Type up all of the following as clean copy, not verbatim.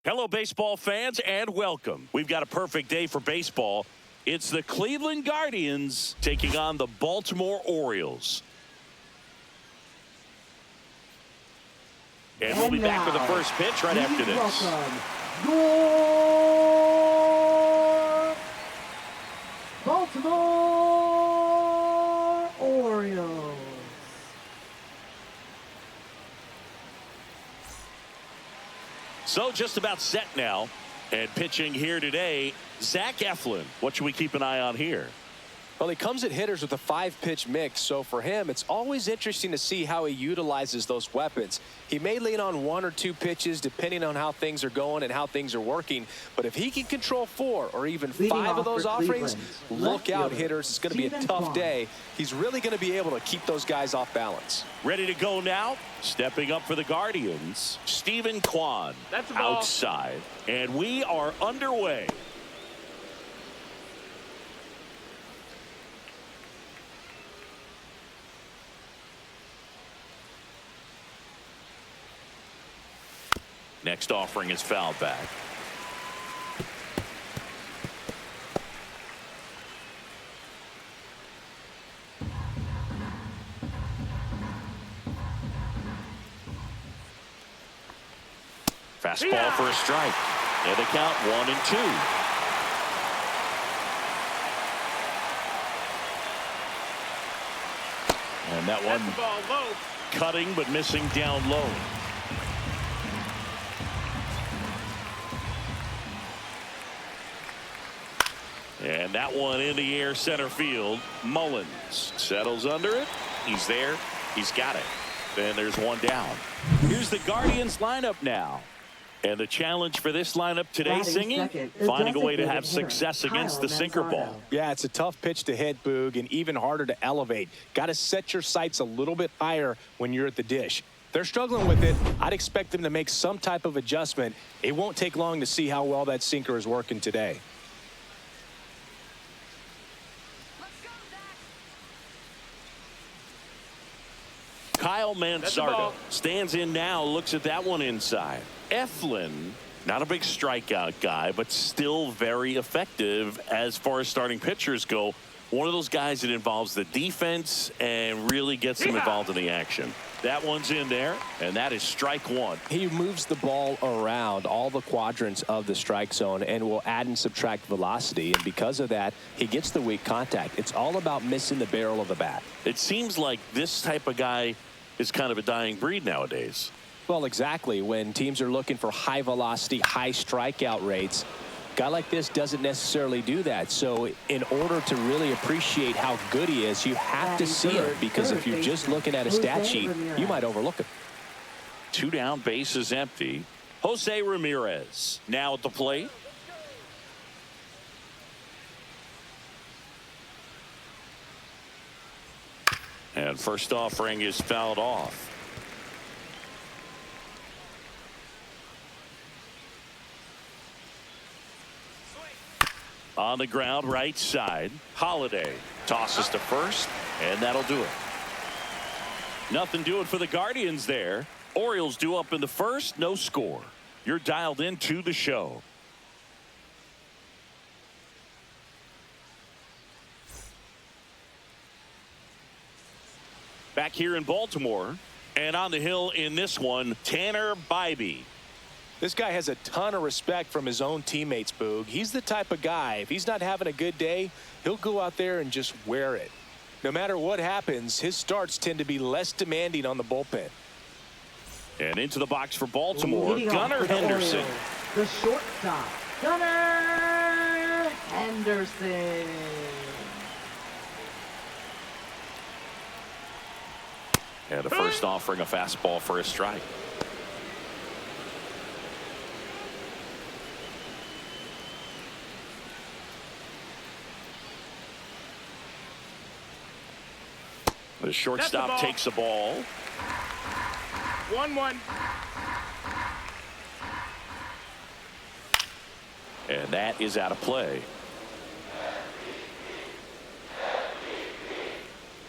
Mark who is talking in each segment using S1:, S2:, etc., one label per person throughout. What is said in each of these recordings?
S1: Hello, baseball fans, and welcome. We've got a perfect day for baseball. It's the Cleveland Guardians taking on the Baltimore Orioles. And we'll be back with the first pitch right after this.
S2: Welcome, your Baltimore Orioles.
S1: So just about set now. And pitching here today, Zach Eflin. What should we keep an eye on here?
S3: Well, he comes at hitters with a 5-pitch mix, so for him, it's always interesting to see how he utilizes those weapons. He may lean on 1 or 2 pitches depending on how things are going and how things are working, but if he can control 4 or even 5 of those offerings, look out, hitters. It's going to be a tough day. He's really going to be able to keep those guys off balance.
S1: Ready to go now? Stepping up for the Guardians, Steven Kwan outside, and we are underway. Next offering is fouled back. Fastball for a strike. And the count 1-2. And that one cutting but missing down low. And that one in the air center field. Mullins settles under it. He's there. He's got it. And there's one down. Here's the Guardians lineup now. And the challenge for this lineup today, Singing, finding a way to have success against the sinker ball.
S3: Yeah, it's a tough pitch to hit, Boog, and even harder to elevate. Got to set your sights a little bit higher when you're at the dish. They're struggling with it. I'd expect them to make some type of adjustment. It won't take long to see how well that sinker is working today.
S1: Kyle Manzardo stands in now, looks at that one inside. Eflin, not a big strikeout guy, but still very effective as far as starting pitchers go. One of those guys that involves the defense and really gets them involved in the action. That one's in there, and that is strike one.
S3: He moves the ball around all the quadrants of the strike zone and will add and subtract velocity, and because of that, he gets the weak contact. It's all about missing the barrel of the bat.
S1: It seems like this type of guy is kind of a dying breed nowadays.
S3: Well, exactly. When teams are looking for high velocity, high strikeout rates, a guy like this doesn't necessarily do that. So in order to really appreciate how good he is, you have to see it, because if you're just looking at a stat sheet, you might overlook it.
S1: 2 down, base is empty. Jose Ramirez now at the plate. And first offering is fouled off. On the ground, right side. Holiday tosses to first, and that'll do it. Nothing doing for the Guardians there. Orioles due up in the first, no score. You're dialed into the show. Back here in Baltimore, and on the hill in this one, Tanner Bybee.
S3: This guy has a ton of respect from his own teammates, Boog. He's the type of guy, if he's not having a good day, he'll go out there and just wear it. No matter what happens, his starts tend to be less demanding on the bullpen.
S1: And into the box for Baltimore, Gunnar Henderson.
S2: Orioles, the shortstop, Gunnar Henderson.
S1: And the first offering, a fastball for a strike. The shortstop takes the ball.
S4: 1-1.
S1: And that is out of play.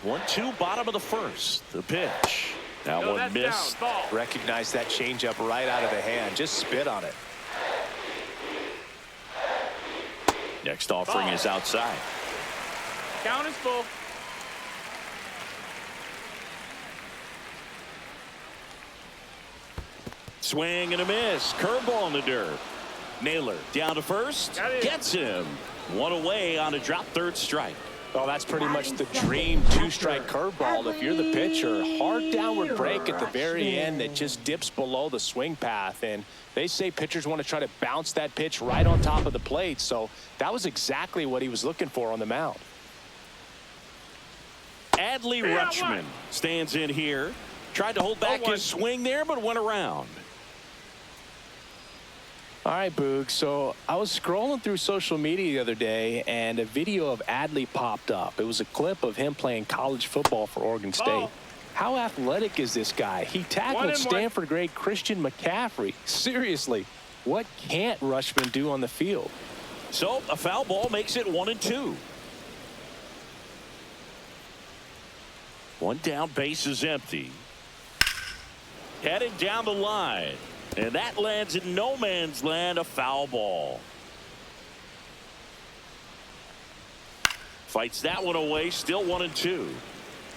S1: 1-2, bottom of the first. The pitch. That one missed.
S3: Recognize that changeup right out of the hand. Just spit on it.
S1: Next offering is outside.
S4: Count is full.
S1: Swing and a miss. Curveball in the dirt. Naylor down to first. Gets him. One away on a drop, third strike.
S3: Well, that's pretty much the dream two-strike curveball. If you're the pitcher, hard downward break at the very end that just dips below the swing path. And they say pitchers want to try to bounce that pitch right on top of the plate. So that was exactly what he was looking for on the mound.
S1: Adley Rutschman stands in here. Tried to hold back his swing there, but went around.
S3: All right, Boog. So I was scrolling through social media the other day, and a video of Adley popped up. It was a clip of him playing college football for Oregon State. How athletic is this guy? He tackled Stanford great Christian McCaffrey. Seriously, what can't Rutschman do on the field?
S1: So a foul ball makes it 1-2. One down, base is empty. Headed down the line. And that lands in no man's land, a foul ball. Fights that one away, still 1-2.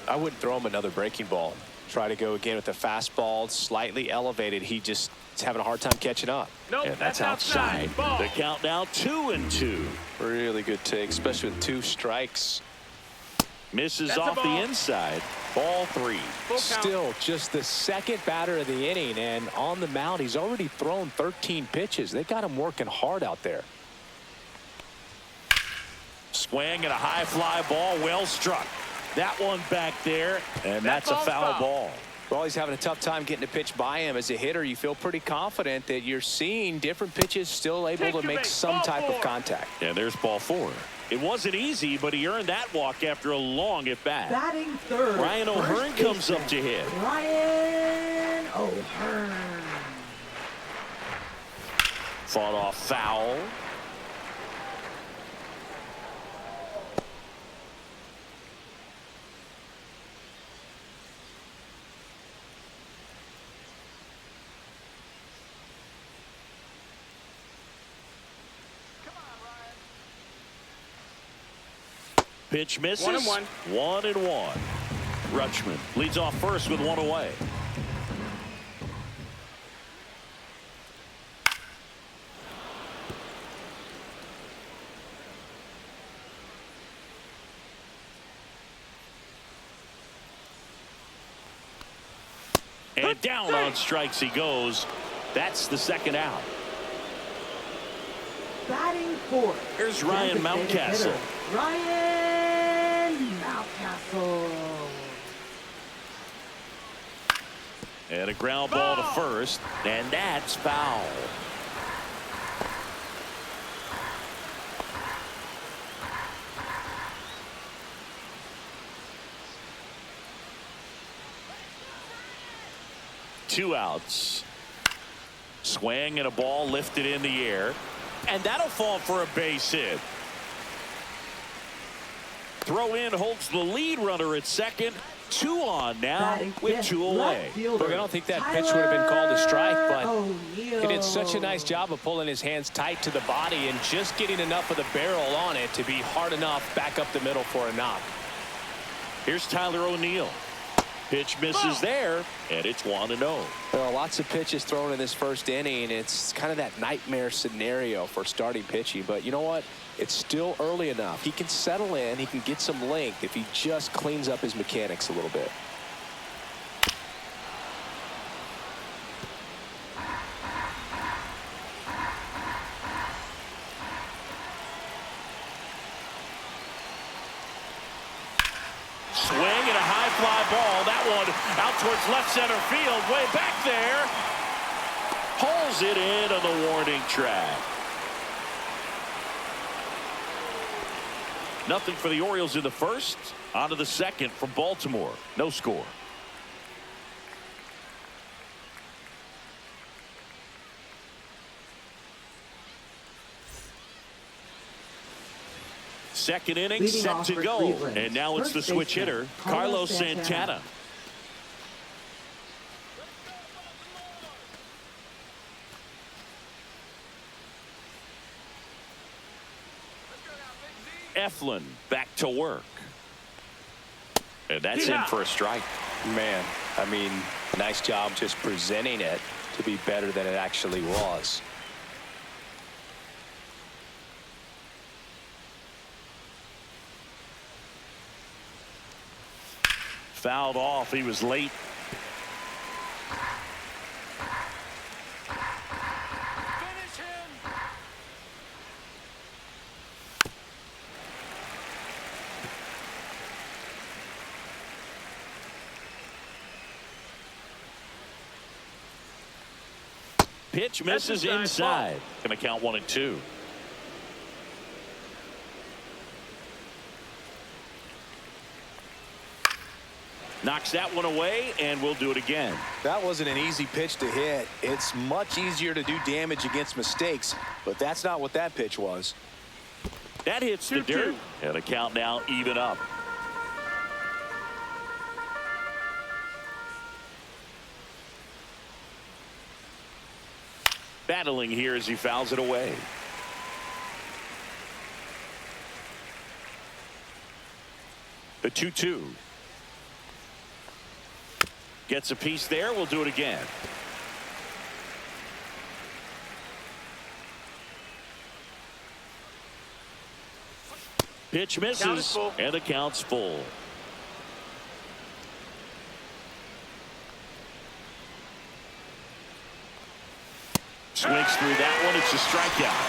S3: I wouldn't throw him another breaking ball. Try to go again with the fastball, slightly elevated. He just is having a hard time catching up.
S4: Nope,
S1: and that's outside. The count now 2-2.
S3: Really good take, especially with 2 strikes.
S1: Misses off the inside. Ball 3.
S3: Still just the second batter of the inning, and on the mound he's already thrown 13 pitches. They got him working hard out there.
S1: Swing and a high fly ball, well struck. That one back there, and that's a foul ball.
S3: Well, he's having a tough time getting a pitch by him. As a hitter, you feel pretty confident that you're seeing different pitches still able to make some type of contact.
S1: And there's ball 4. It wasn't easy, but he earned that walk after a long at bat.
S2: Batting third.
S1: Ryan O'Hearn comes up to hit.
S2: Ryan O'Hearn.
S1: Fought off foul. Pitch misses.
S4: 1-1.
S1: 1-1. Rutschman leads off first with one away. And down on strikes he goes. That's the second out.
S2: Batting fourth.
S1: Here's Ryan Mountcastle.
S2: Ryan Mountcastle.
S1: And a ground ball to first, and that's foul. Two outs. Swing and a ball lifted in the air, and that'll fall for a base hit. Throw in holds the lead runner at second. 2 on now with 2 away.
S3: Look, I don't think that pitch would have been called a strike, but he did such a nice job of pulling his hands tight to the body and just getting enough of the barrel on it to be hard enough back up the middle for a knock.
S1: Here's Tyler O'Neill. Pitch misses there, and it's 1-0.
S3: Well, lots of pitches thrown in this first inning. It's kind of that nightmare scenario for starting pitching, but you know what? It's still early enough. He can settle in. He can get some length if he just cleans up his mechanics a little bit.
S1: Swing and a high fly ball. That one out towards left center field. Way back there. Pulls it in on the warning track. Nothing for the Orioles in the first. On to the second from Baltimore. No score. Second inning set to go. And now it's the switch hitter, Carlos Santana. Eflin back to work. And that's in for a strike.
S3: Man, I mean, nice job just presenting it to be better than it actually was.
S1: Fouled off. He was late.
S3: Finish him.
S1: Pitch misses inside. Going to count 1-2. Knocks that one away, and we'll do it again.
S3: That wasn't an easy pitch to hit. It's much easier to do damage against mistakes, but that's not what that pitch was.
S1: That hits the dirt, and a count now even up. Battling here as he fouls it away. The 2-2. Gets a piece there. We'll do it again. Pitch misses, and the count's full. Swings through that one. It's a strikeout.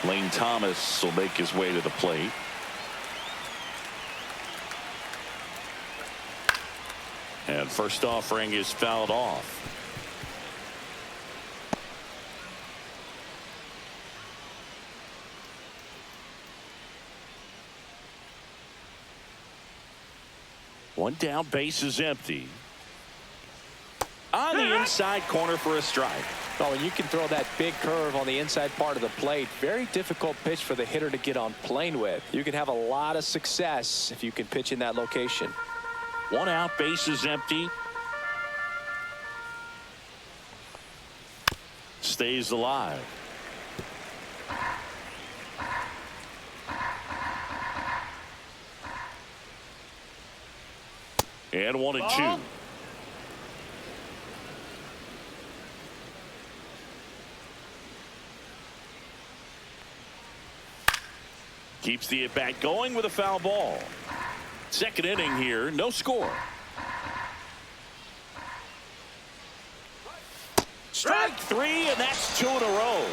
S1: Lane Thomas will make his way to the plate. And first offering is fouled off. One down, base is empty. On the inside corner for a strike.
S3: Oh, and you can throw that big curve on the inside part of the plate. Very difficult pitch for the hitter to get on plane with. You can have a lot of success if you can pitch in that location.
S1: One out, base is empty. Stays alive. And 1-2. Keeps the at-bat going with a foul ball. Second inning here, no score. Strike three, and that's 2 in a row.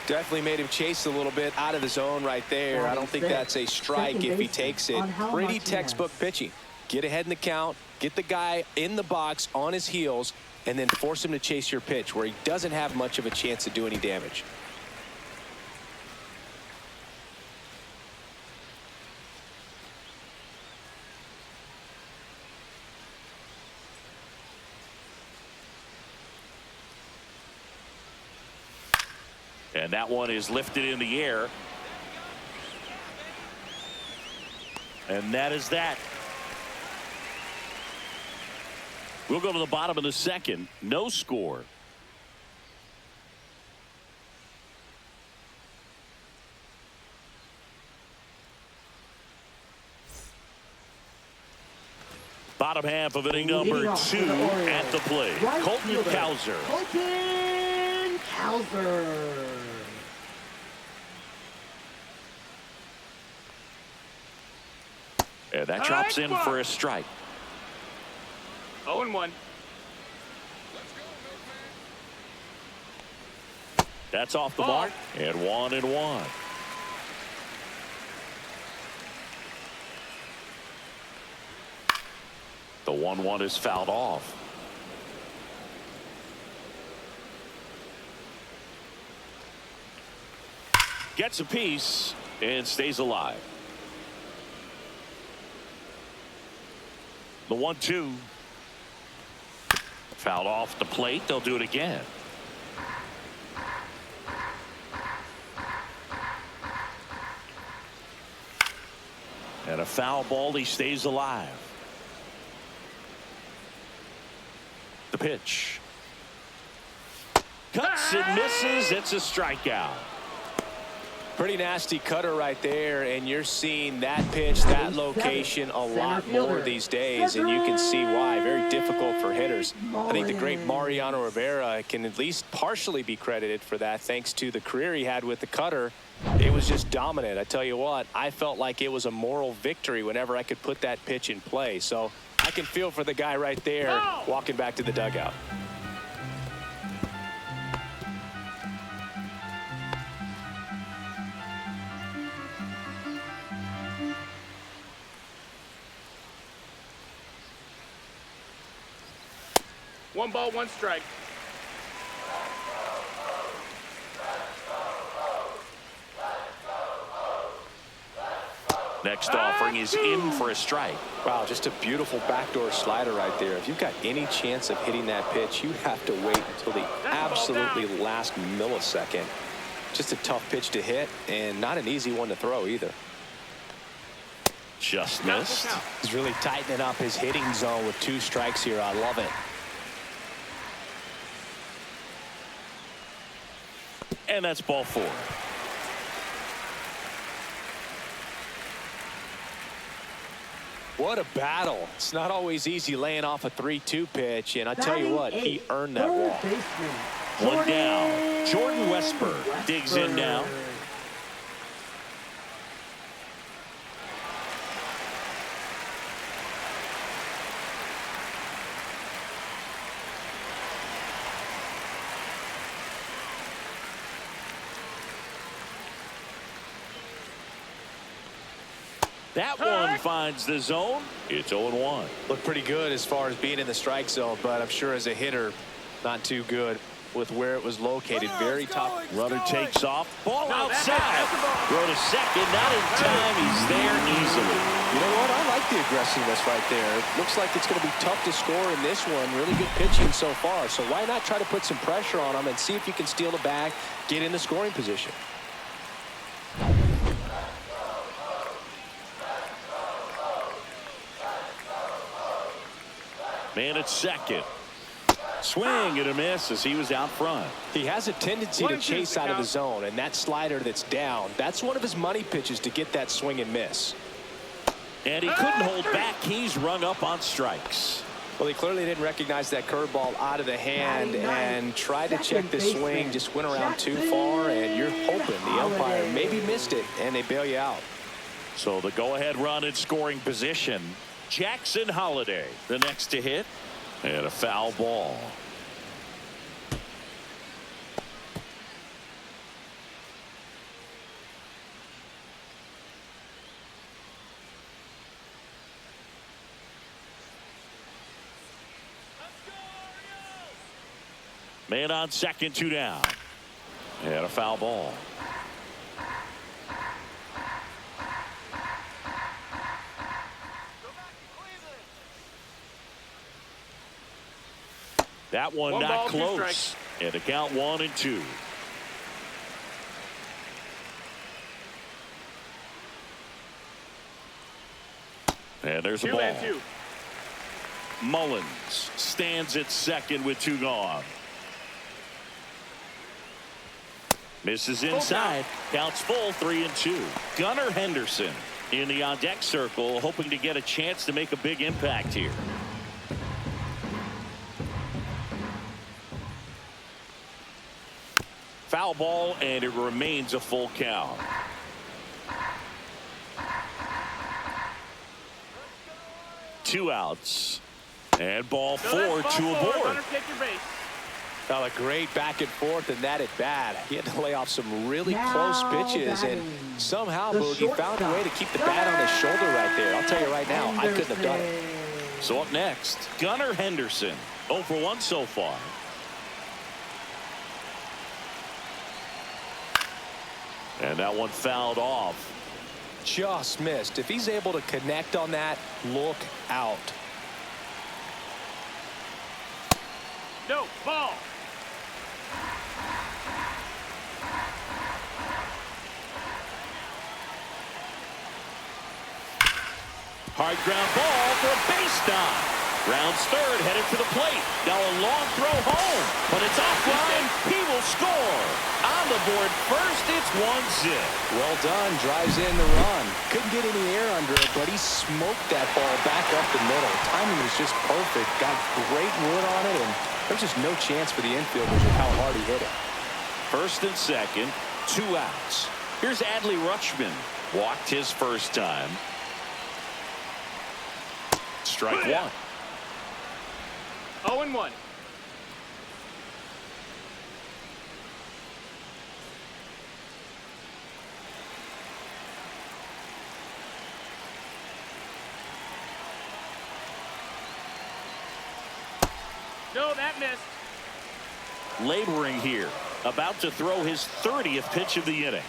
S3: Definitely made him chase a little bit out of the zone right there. I don't think that's a strike if he takes it. Pretty textbook pitching. Get ahead in the count, get the guy in the box on his heels, and then force him to chase your pitch where he doesn't have much of a chance to do any damage.
S1: And that one is lifted in the air. And that is that. We'll go to the bottom of the second. No score. Bottom half of inning number 2 at the plate. Colton Cowser.
S2: Colton Cowser.
S1: And that drops in for a strike.
S4: 0-1.
S1: That's off the mark, and 1-1. The 1-1 is fouled off. Gets a piece and stays alive. The 1-2. Fouled off the plate. They'll do it again. And a foul ball. He stays alive. The pitch. Cuts and misses. It's a strikeout.
S3: Pretty nasty cutter right there, and you're seeing that pitch, that location a lot more these days, and you can see why. Very difficult for hitters. I think the great Mariano Rivera can at least partially be credited for that, thanks to the career he had with the cutter. It was just dominant. I tell you what, I felt like it was a moral victory whenever I could put that pitch in play. So I can feel for the guy right there walking back to the dugout.
S4: One ball, one strike.
S1: Next offering is in for a strike.
S3: Wow, just a beautiful backdoor slider right there. If you've got any chance of hitting that pitch, you have to wait until the absolutely last millisecond. Just a tough pitch to hit, and not an easy one to throw either.
S1: Just missed.
S3: He's really tightening up his hitting zone with 2 strikes here. I love it.
S1: And that's ball 4.
S3: What a battle. It's not always easy laying off a 3-2 pitch, and I tell you what, he earned that walk.
S1: One down. Jordan Westburg digs in now. That one finds the zone. It's 0-1.
S3: Looked pretty good as far as being in the strike zone, but I'm sure as a hitter, not too good with where it was located. Very tough.
S1: Runner takes off. Ball outside. Throw to second. Not in time. He's there easily.
S3: You know what? I like the aggressiveness right there. It looks like it's going to be tough to score in this one. Really good pitching so far. So why not try to put some pressure on him and see if you can steal the bag, get in the scoring position.
S1: Man at second. Swing and a miss as he was out front.
S3: He has a tendency to chase out of the zone, and that slider that's down, that's one of his money pitches to get that swing and miss.
S1: And he couldn't hold back. He's rung up on strikes.
S3: Well, he clearly didn't recognize that curveball out of the hand and tried to check the swing, just went around too far, and you're hoping the umpire maybe missed it, and they bail you out.
S1: So the go-ahead run in scoring position. Jackson Holliday, the next to hit, and a foul ball. Man on second, 2 down, and a foul ball. That one not
S4: ball,
S1: close. And a count 1-2. And there's a ball.
S4: 2-2.
S1: Mullins stands at second with 2 gone. Misses inside. Counts full, 3-2. Gunnar Henderson in the on deck circle, hoping to get a chance to make a big impact here. Foul ball, and it remains a full count. Two outs. And ball 4, 2 aboard.
S3: Now a great back and forth in that at bat. He had to lay off some really close pitches, and somehow Boogie found a way to keep the bat on his shoulder right there. I'll tell you right now, I couldn't have done it.
S1: So up next, Gunnar Henderson. 0 for 1 so far. And that one fouled off.
S3: Just missed. If he's able to connect on that, look out.
S4: No, ball.
S1: Hard ground ball for a base knock. Rounds third, headed for the plate. Now a long throw home, but it's offline. He will score. On the board first, it's 1-0.
S3: Well done. Drives in the run. Couldn't get any air under it, but he smoked that ball back up the middle. Timing was just perfect. Got great wood on it, and there's just no chance for the infielders with how hard he hit it.
S1: First and second, 2 outs. Here's Adley Rutschman. Walked his first time. Strike one.
S4: 0-1. No, that missed.
S1: Laboring here. About to throw his 30th pitch of the inning.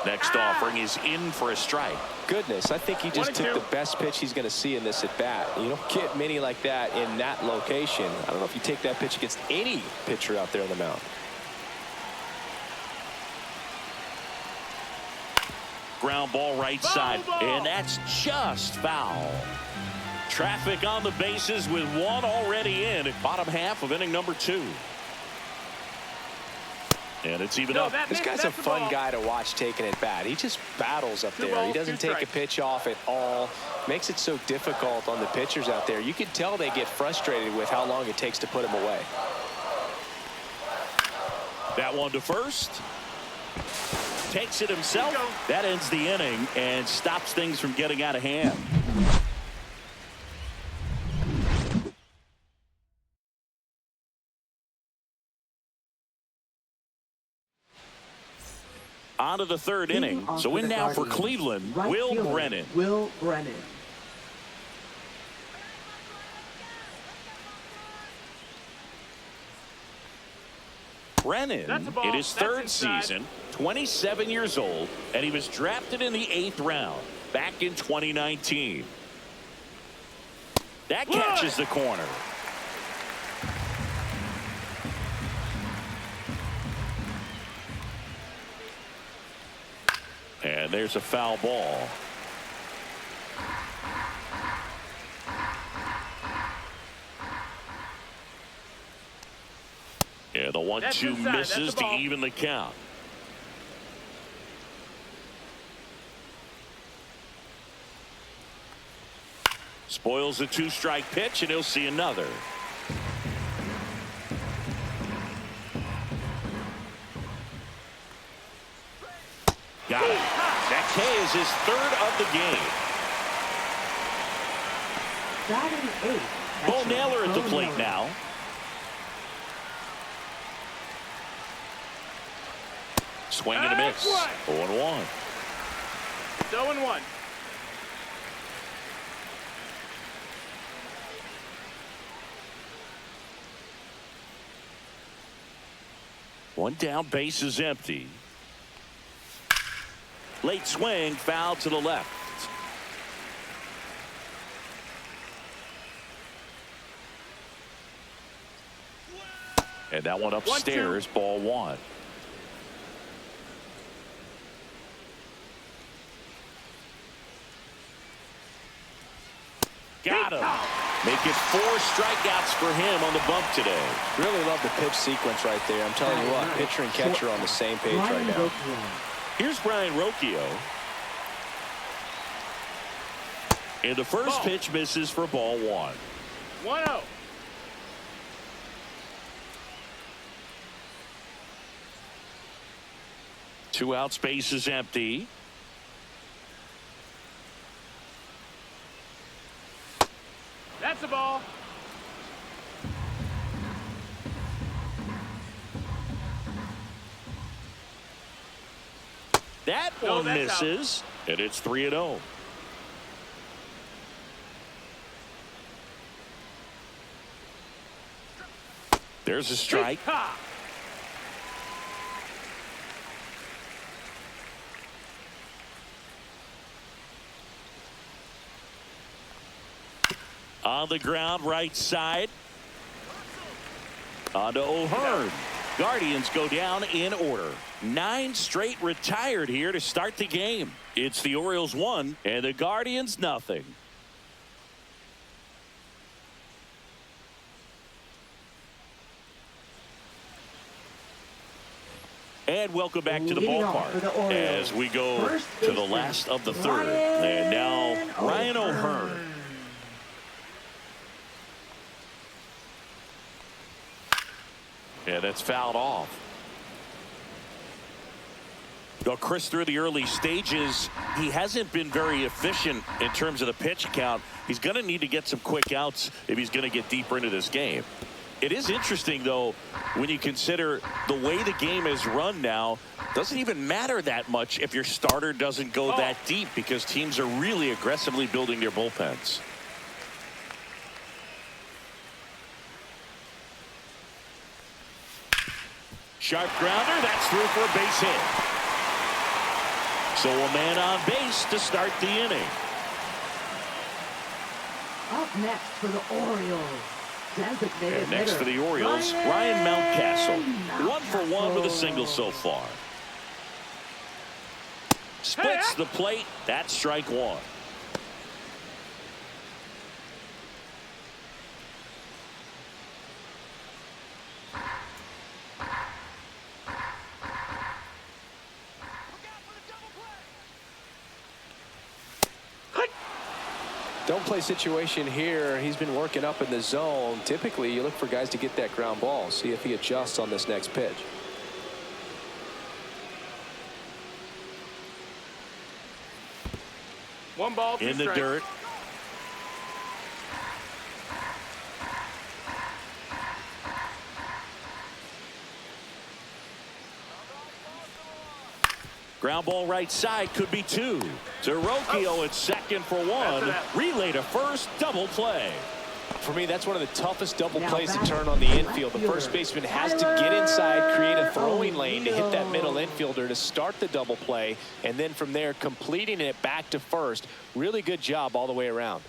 S1: Next offering is in for a strike.
S3: Goodness, I think he just took the best pitch he's going to see in this at bat. You don't get many like that in that location. I don't know if you take that pitch against any pitcher out there on the mound.
S1: Ground ball right side, and that's just foul. Traffic on the bases with one already in at bottom half of inning number 2. And it's even up.
S3: This guy's a fun guy to watch taking at bat. He just battles up there. He doesn't take a pitch off at all. Makes it so difficult on the pitchers out there. You can tell they get frustrated with how long it takes to put him away.
S1: That one to first. Takes it himself. That ends the inning and stops things from getting out of hand. On to the third inning. So in now for Cleveland, Will Brennan.
S2: Will Brennan.
S1: Brennan in his third season, 27 years old, and he was drafted in the 8th round back in 2019. That catches the corner. And there's a foul ball. Yeah, the 1-2 misses to even the count. Spoils a 2-strike pitch, and he'll see another. Got it. That K is his 3rd of the game.
S2: Batting 8.
S1: Bo Naylor at the plate now. Swing and a miss. 0-1.
S4: 0-1.
S1: One down, base is empty. Late swing, foul to the left. And that one upstairs, ball 1. Got him. Make it 4 strikeouts for him on the bump today.
S3: Really love the pitch sequence right there. I'm telling you what, pitcher and catcher on the same page right now.
S1: Here's Brian Rocchio. And the first pitch misses for ball 1.
S4: 1-0.
S1: Two out, space is empty.
S4: That's a ball.
S1: That one misses, and it's 3-0. There's a strike. On the ground, right side. On to O'Hearn. Guardians go down in order. 9 straight retired here to start the game. It's the Orioles 1 and the Guardians nothing. And welcome back to the
S2: Leading off for
S1: ballpark
S2: the Orioles,
S1: as we go
S2: first
S1: to the
S2: baseman,
S1: last of the third. And now Ryan
S2: O'Hearn.
S1: O'Hearn. Yeah, that's fouled off. Now, Chris, through the early stages, he hasn't been very efficient in terms of the pitch count. He's going to need to get some quick outs if he's going to get deeper into this game. It is interesting, though, when you consider the way the game is run now, doesn't even matter that much if your starter doesn't go that deep because teams are really aggressively building their bullpens. Sharp grounder, that's through for a base hit. So a man on base to start the inning.
S2: Up next for the Orioles, designated
S1: And next
S2: hitter,
S1: for the Orioles, Ryan Mountcastle. 1 for 1 with a single so far. Splits the plate. That's strike one.
S3: Don't play situation here. He's been working up in the zone. Typically, you look for guys to get that ground ball. See if he adjusts on this next pitch.
S4: One ball, two
S1: In the
S4: strikes.
S1: dirt. Ground ball right side, could be two. Terocchio at second for one. Relay to first, double play.
S3: For me, that's one of the toughest double
S2: Now
S3: plays to
S2: batting,
S3: turn on the infield. The
S2: left
S3: first
S2: fielder,
S3: baseman has to get inside, create a throwing lane to hit that
S2: O'Neill.
S3: middle infielder to start the double play, and then from there completing it back to first. Really good job all the way around.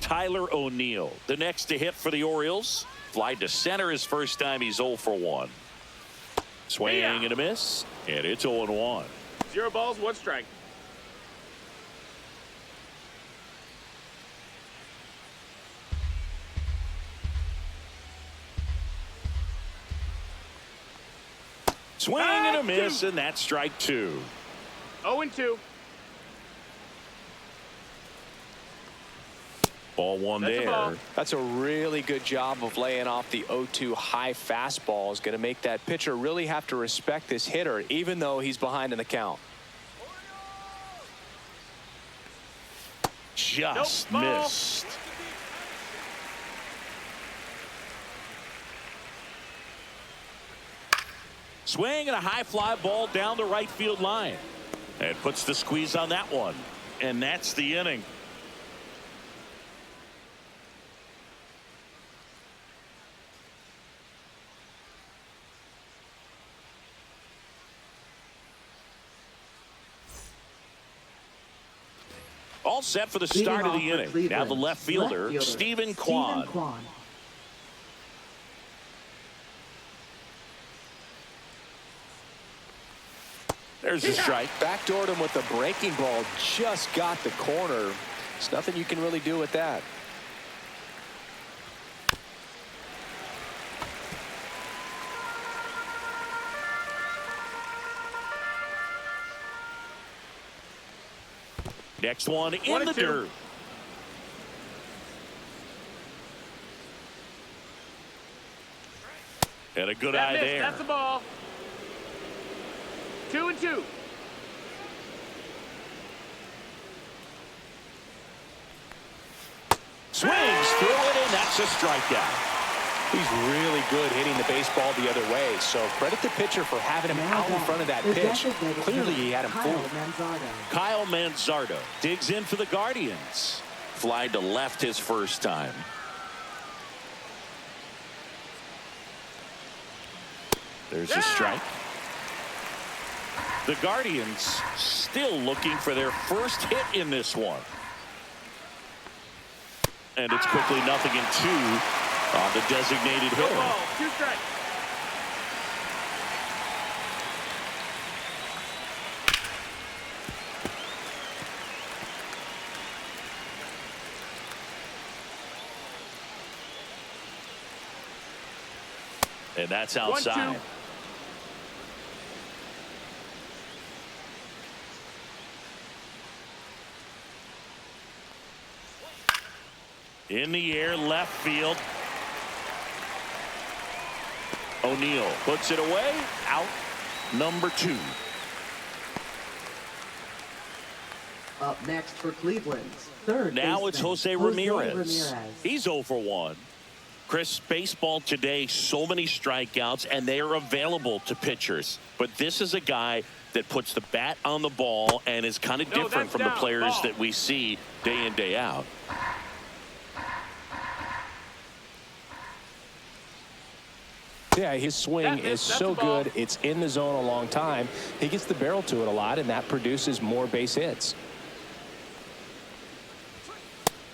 S1: Tyler O'Neill, the next to hit for the Orioles. Fly to center his first time. He's 0 for 1. Swing and a miss, and it's 0-1.
S4: 0 balls, 1 strike.
S1: Swing and a miss, and that's strike 2.
S4: 0-2.
S1: Ball one
S4: That's a
S1: there.
S4: ball.
S3: That's a really good job of laying off the 0-2 high fastball. Is going to make that pitcher really have to respect this hitter, even though he's behind in the count.
S1: Just
S4: Nope, ball.
S1: missed. Swing and a high fly ball down the right field line. And puts the squeeze on that one. And that's the inning. All set for the start of the inning. Now the left fielder, Stephen Kwan. There's a strike.
S3: Backdoored him with the breaking ball. Just got the corner. There's nothing you can really do with that.
S1: Next one in the dirt. And a good eye there.
S4: That's the ball. 2-2.
S1: Swings through it, and that's a strikeout.
S3: He's really good hitting the baseball the other way. So credit the pitcher for having him out in front of that pitch. Clearly he had him fooled.
S1: Kyle Manzardo digs in for the Guardians. Fly to left his first time. There's a strike. The Guardians still looking for their first hit in this one. And it's quickly 0-2 on the designated hitter.
S4: Ball, 2 strikes.
S1: And that's outside.
S4: 1-2.
S1: In the air, left field. O'Neill puts it away. Out number 2.
S2: Up next for Cleveland's third
S1: Now
S2: baseman,
S1: it's Jose Ramirez. He's 0 for 1. Chris, baseball today, so many strikeouts, and they are available to pitchers. But this is a guy that puts the bat on the ball and is kind of different from the players that we see day in, day out.
S3: Yeah, his swing is so good. It's in the zone a long time. He gets the barrel to it a lot, and that produces more base hits.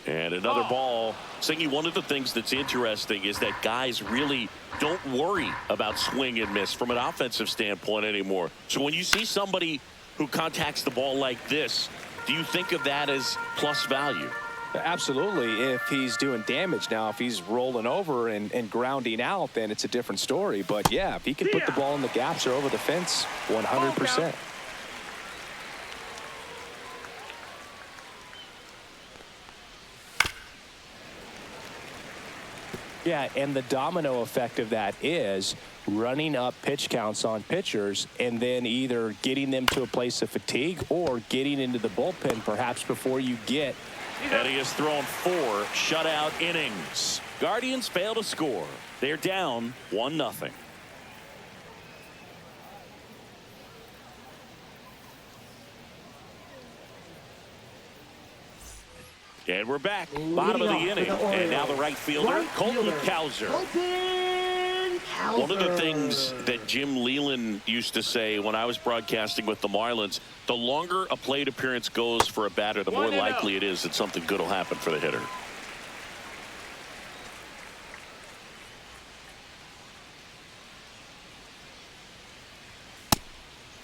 S1: And another ball. Singy, one of the things that's interesting is that guys really don't worry about swing and miss from an offensive standpoint anymore. So when you see somebody who contacts the ball like this, do you think of that as plus value?
S3: Absolutely, if he's doing damage. Now, if he's rolling over and grounding out, then it's a different story. But, yeah, if he can put the ball in the gaps or over the fence, 100%. Yeah, and the domino effect of that is running up pitch counts on pitchers and then either getting them to a place of fatigue or getting into the bullpen perhaps before you get.
S1: And he has thrown 4 shutout innings. Guardians fail to score. They're down 1-0. And we're back. Bottom of the inning. And now the right fielder, Colton Cowser. One of the things that Jim Leland used to say when I was broadcasting with the Marlins, the longer a plate appearance goes for a batter, the more likely it is that something good will happen for the hitter.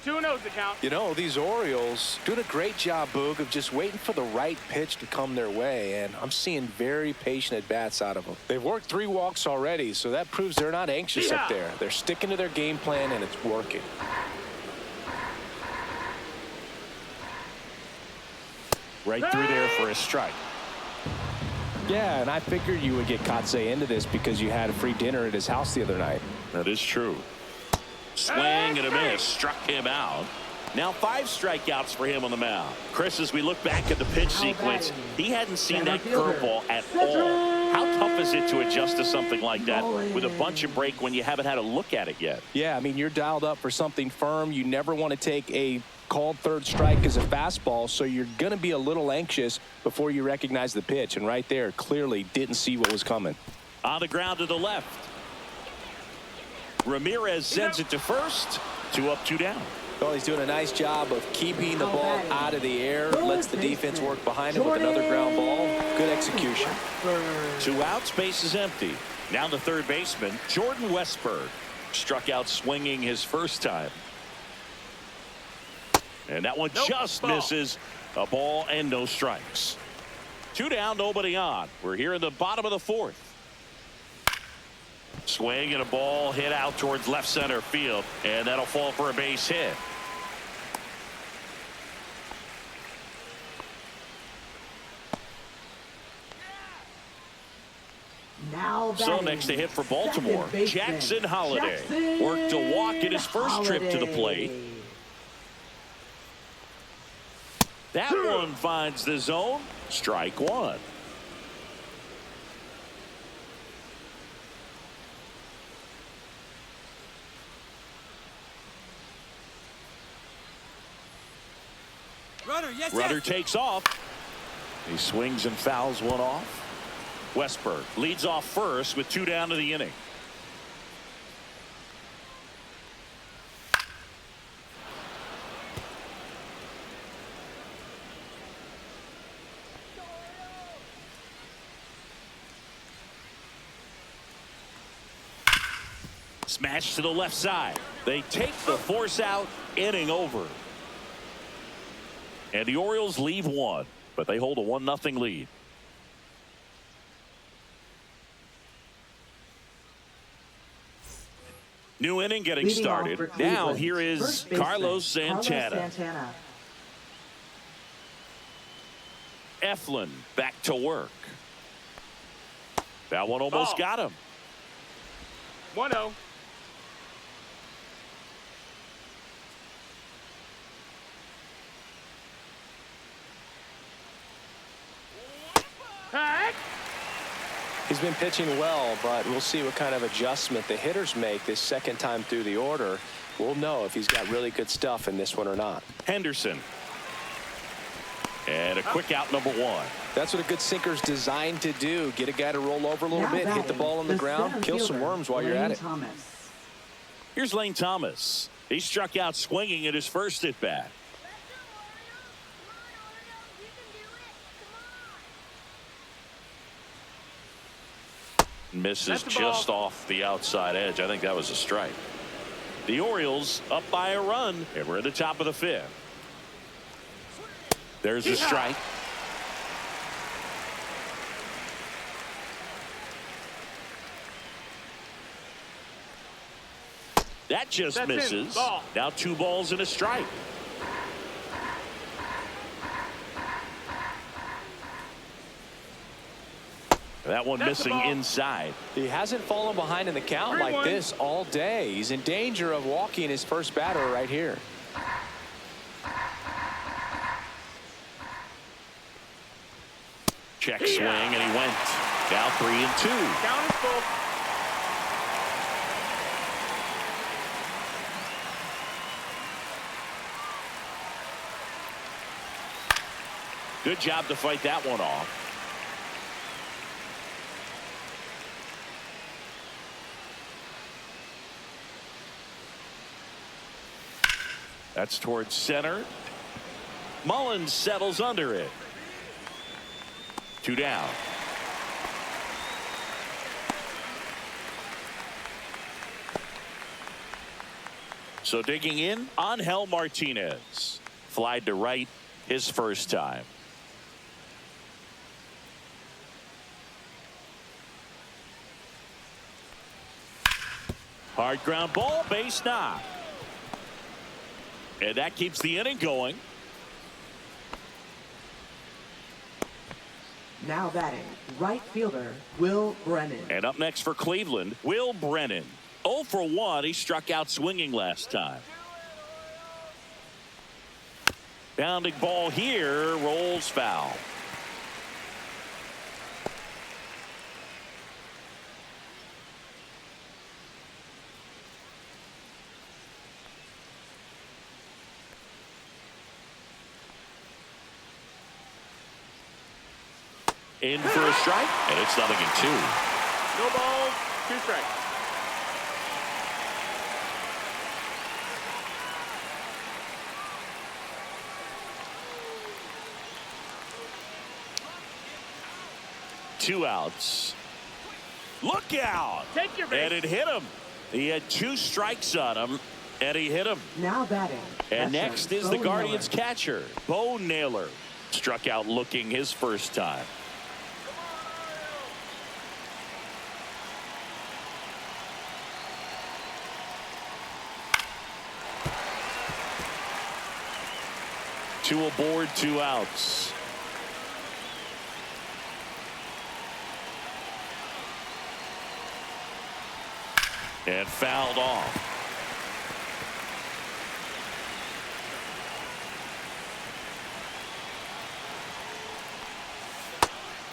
S4: Two-0's the count.
S3: You know, these Orioles doing a great job, Boog, of just waiting for the right pitch to come their way, and I'm seeing very patient at-bats out of them. They've worked 3 walks already, so that proves they're not anxious up there. They're sticking to their game plan, and it's working.
S1: Right through there for a strike.
S3: Yeah, and I figured you would get Kotsay into this because you had a free dinner at his house the other night.
S1: That is true. Swing and a miss. Struck him out. Now 5 strikeouts for him on the mound. Chris, as we look back at the pitch sequence, he hadn't seen that curveball at all. How tough is it to adjust to something like that with a bunch of break when you haven't had a look at it yet?
S3: Yeah, I mean, you're dialed up for something firm. You never want to take a called third strike as a fastball, so you're going to be a little anxious before you recognize the pitch. And right there, clearly didn't see what was coming.
S1: On the ground to the left. Ramirez sends it to first. 2 up, 2 down.
S3: Well, he's doing a nice job of keeping the ball out of the air. Lets the defense work behind him with another ground ball. Good execution.
S1: 2 outs, base is empty. Now the third baseman, Jordan Westberg. Struck out swinging his first time. And that one just misses. A ball and no strikes. 2 down, nobody on. We're here in the bottom of the 4th. Swing and a ball hit out towards left center field, and that'll fall for a base hit. So next to hit for Baltimore, Jackson Holliday worked a walk in his first trip to the plate. That one finds the zone. Strike 1. Runner takes off. He swings and fouls one off. Westberg leads off first with 2 down to the inning. Smash to the left side. They take the force out. Inning over. And the Orioles leave 1, but they hold a 1-0 lead. New inning getting started. Now here is Carlos Santana. Eflin back to work. That one almost got him.
S4: 1-0. Heck.
S3: He's been pitching well, but we'll see what kind of adjustment the hitters make this second time through the order. We'll know if he's got really good stuff in this one or not.
S1: Henderson. And a quick out, number 1.
S3: That's what a good sinker's designed to do. Get a guy to roll over a little bit, hit the ball on the ground, kill some worms while you're at it.
S1: Here's Lane Thomas. He struck out swinging at his first at bat. Misses just off the outside edge. I think that was a strike. The Orioles up by a run, and we're at the top of the 5th. There's a strike. That just misses. Now 2 balls and a strike. That one missing inside.
S3: He hasn't fallen behind in the count like this all day. He's in danger of walking his first batter right here.
S1: Check swing, and he went. Now 3-2.
S4: Count is full.
S1: Good job to fight that one off. That's towards center. Mullins settles under it. 2 down. So digging in, Angel Martinez. Flied to right his first time. Hard ground ball, base knock. And that keeps the inning going.
S2: Now batting, right fielder, Will Brennan.
S1: And up next for Cleveland, Will Brennan. 0 for 1. He struck out swinging last time. Bounding ball here, rolls foul. In for a strike, and it's 0-2.
S4: No balls, 2 strikes.
S1: Two outs. Look out!
S4: Take your base.
S1: And it hit him. He had 2 strikes on him, and he hit him.
S2: Now batting.
S1: And next is the Guardians catcher, Bo Naylor. Struck out looking his first time. Two aboard, 2 outs. And fouled off.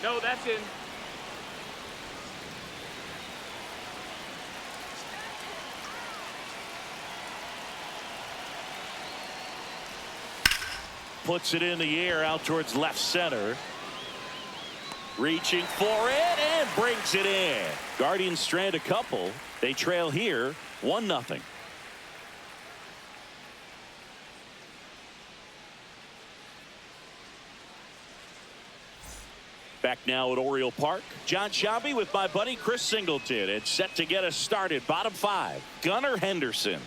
S4: No, that's in.
S1: Puts it in the air out towards left center. Reaching for it and brings it in. Guardians strand a couple. They trail here 1-0. Back now at Oriole Park. John Shabby with my buddy Chris Singleton. It's set to get us started. Bottom 5. Gunnar Henderson.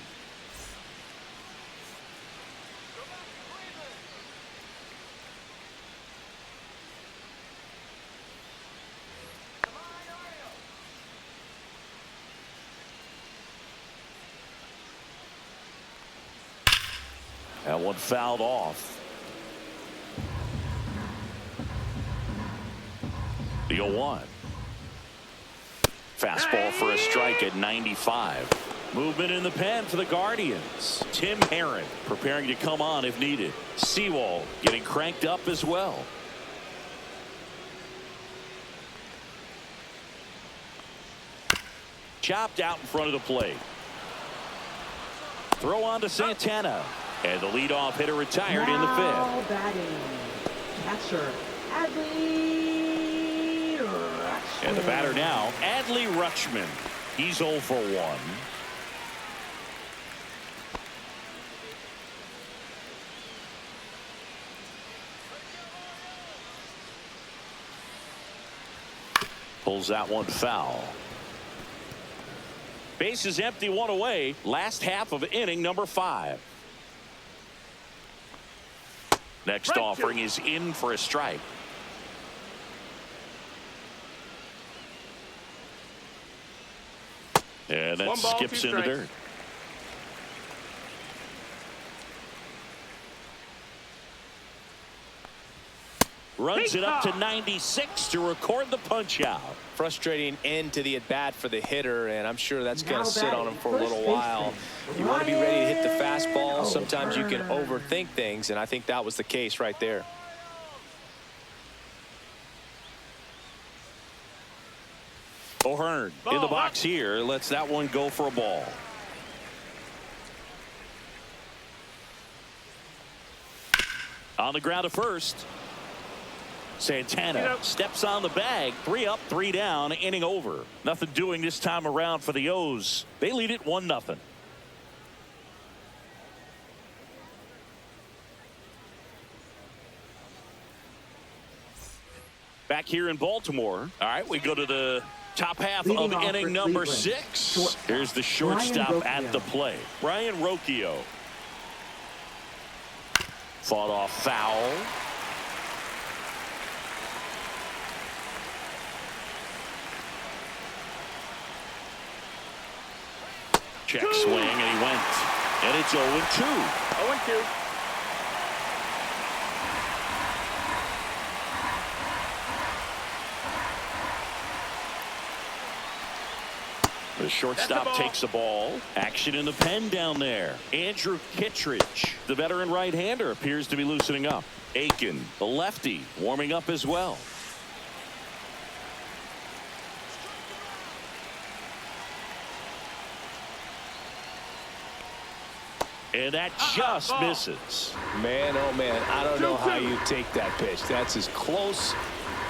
S1: That one fouled off. The 0-1. Fastball for a strike at 95. Movement in the pen for the Guardians. Tim Herron preparing to come on if needed. Sewell getting cranked up as well. Chopped out in front of the plate. Throw on to Santana. And the leadoff hitter retired in the fifth.
S2: Batting. Catcher Adley Rutschman.
S1: And the batter now, Adley Rutschman. He's 0 for 1. Pulls that one foul. Base is empty, 1 away. Last half of inning number 5. Next offering is in for a strike. And that skips into dirt. Runs it up to 96 to record the punch out.
S3: Frustrating end to the at bat for the hitter, and I'm sure that's going to sit on him for a little while. You want to be ready to hit the fastball. Sometimes you can overthink things, and I think that was the case right there.
S1: O'Hearn in the box here lets that one go for a ball. On the ground at first. Santana steps on the bag. 3 up, 3 down, inning over. Nothing doing this time around for the O's. They lead it 1-0. Back here in Baltimore. All right, we go to the top half of inning number 6. Here's the shortstop at the plate. Brian Rocchio. Fought off foul. Check swing, and he went. And it's 0-2.
S4: 0-2.
S1: The shortstop takes the ball. Action in the pen down there. Andrew Kittredge, the veteran right-hander, appears to be loosening up. Aiken, the lefty, warming up as well. And that just misses.
S3: Man, oh man, I don't know how you take that pitch. That's as close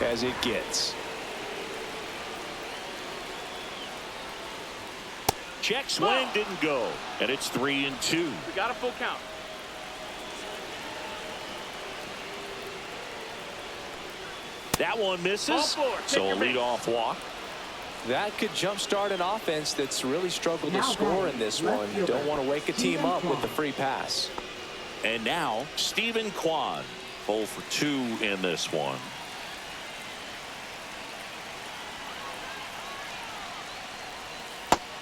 S3: as it gets.
S1: Check swing didn't go. And it's 3-2.
S4: We got a full count.
S1: That one misses. So a leadoff walk.
S3: That could jumpstart an offense that's really struggled to score in this one. You don't want to wake a team up with the free pass.
S1: And now Stephen Kwan, 0 for 2 in this one.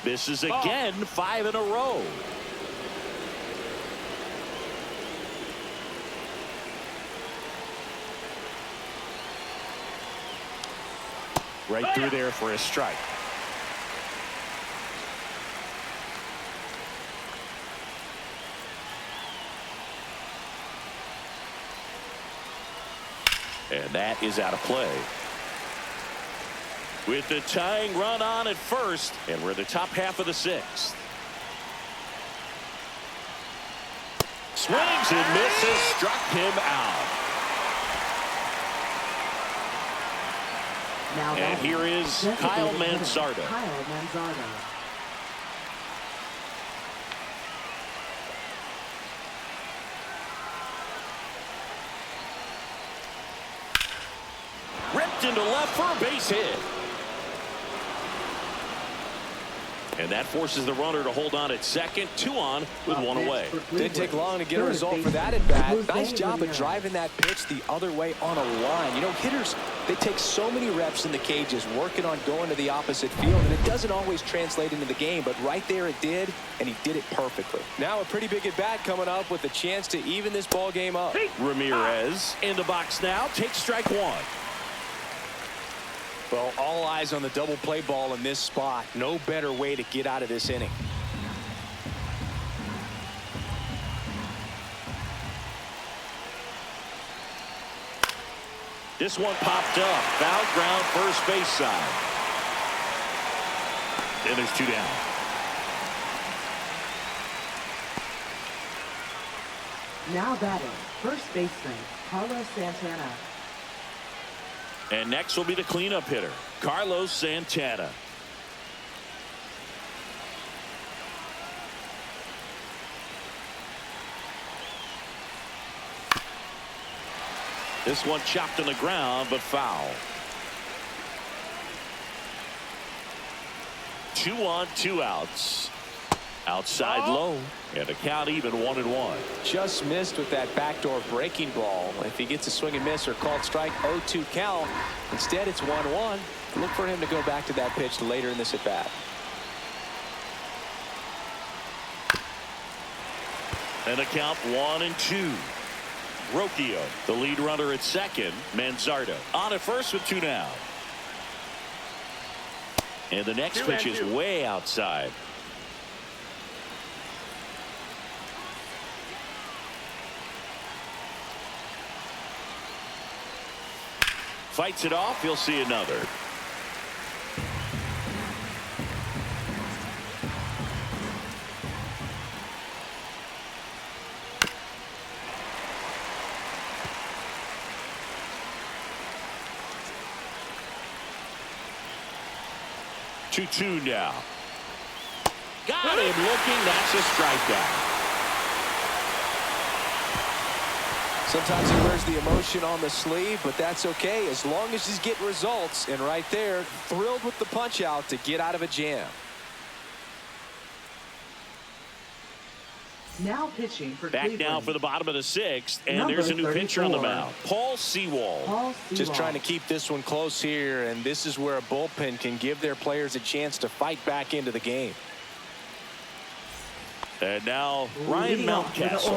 S1: Misses again, 5 in a row. Right through there for a strike. And that is out of play. With the tying run on at first, and we're in the top half of the 6th. Swings and misses, struck him out. And here is Kyle Manzardo. Ripped into left for a base hit. And that forces the runner to hold on at second. 2 on with 1 away.
S3: Didn't take long to get a result for that at bat. Nice job of driving that pitch the other way on a line. You know, hitters, they take so many reps in the cages working on going to the opposite field, and it doesn't always translate into the game, but right there it did, and he did it perfectly. Now a pretty big at bat coming up with a chance to even this ball game up.
S1: Ramirez in the box now, takes strike 1.
S3: Well, all eyes on the double play ball in this spot. No better way to get out of this inning.
S1: This one popped up. Foul ground, first base side. And there's 2 down.
S2: Now batting, first baseman, Carlos Santana.
S1: And next will be the cleanup hitter, Carlos Santana. This one chopped on the ground, but foul. 2 on, 2 outs. Outside low, and the count even 1-1.
S3: Just missed with that backdoor breaking ball. If he gets a swing and miss or called strike, 0-2 count. Instead, it's 1-1. Look for him to go back to that pitch later in this at bat.
S1: And the count 1-2. Rocchio, the lead runner at second. Manzardo on at first with 2 down. And the next pitch is way outside. Fights it off. He'll see another. Two now. Got him looking. That's a strikeout.
S3: Sometimes he wears the emotion on the sleeve, but that's okay as long as he's getting results. And right there, thrilled with the punch out to get out of a jam.
S2: Now pitching for
S1: Back
S2: Cleveland.
S1: now for the bottom of the 6th, and
S2: Number
S1: there's a new pitcher on the
S2: 34.
S1: mound, Paul Sewald.
S3: Just trying to keep this one close here, and this is where a bullpen can give their players a chance to fight back into the game.
S1: And now Ryan Mountcastle,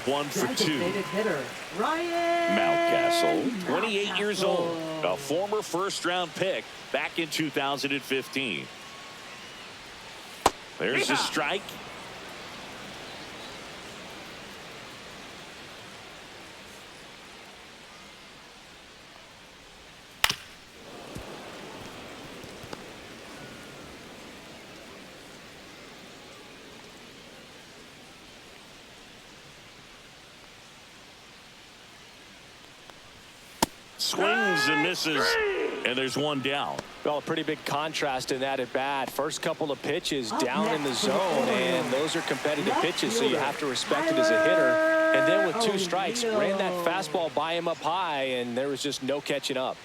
S1: 1 for 2.
S2: Hitter, Ryan
S1: Mountcastle, 28 years old, a former first-round pick back in 2015. There's the strike. Swings and misses, and there's 1 down.
S3: Well, a pretty big contrast in that at bat. First couple of pitches down in the zone, and those are competitive pitches, so you have to respect it as a hitter. And then with 2 strikes, ran that fastball by him up high, and there was just no catching up.